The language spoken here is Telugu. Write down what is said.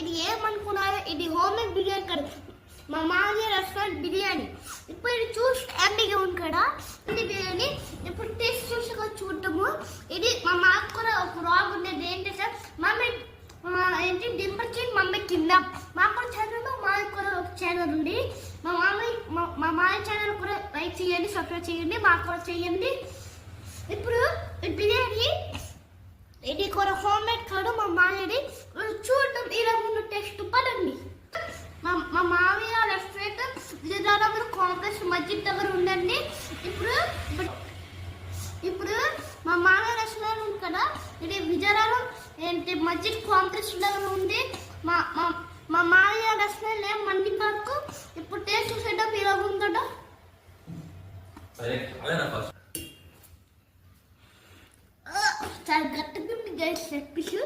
ఇది ఏమనుకున్నారో, ఇది హోమ్ మేడ్ బిర్యానీ కాదు, మా మామయ్య రెస్టారెంట్ బిర్యానీ. ఇప్పుడు ఇది చూసి హ్యాపీగా ఉంది కదా ఇది బిర్యానీ. ఇప్పుడు టేస్ట్ చూసి చూడటము. ఇది మా మాకు కూడా ఒక రాగ్ ఉండేది ఏంటంటే మమ్మీ ఏంటి డింపర్ కింగ్ మమ్మీ కింద మాకు కూడా ఛానల్, మాకు కూడా ఒక ఛానల్ ఉంది. మా మామయ్య ఛానల్ కూడా లైక్ చేయండి, సబ్స్క్రైబ్ చేయండి, మాకు కూడా చేయండి. ఇప్పుడు బిర్యానీ ఇది కూడా హోమ్ మేడ్ కాదు మా మామయ్యది. చూడటం ఇలా ఉన్న టేస్ట్ పడండి. మా మామయ్య రెస్టారెంట్ విజయనగరం కాంప్లెక్స్ మస్జిద్ దగ్గర ఉందండి. ఇప్పుడు మా మామయ్య రెస్టారెంట్ ఉంది కదా, ఇది విజయనగరం ఏంటి మస్జిద్ కాంప్లెక్స్ దగ్గర ఉంది. మా మామయ్య రెస్టారెంట్ నేమ్ మండి పార్క్. ఇప్పుడు టేస్ట్ చూసేటప్పుడు ఇలా ఉందట. చాలా గట్టిగా ఉంది గైస్ లెగ్ పీస్.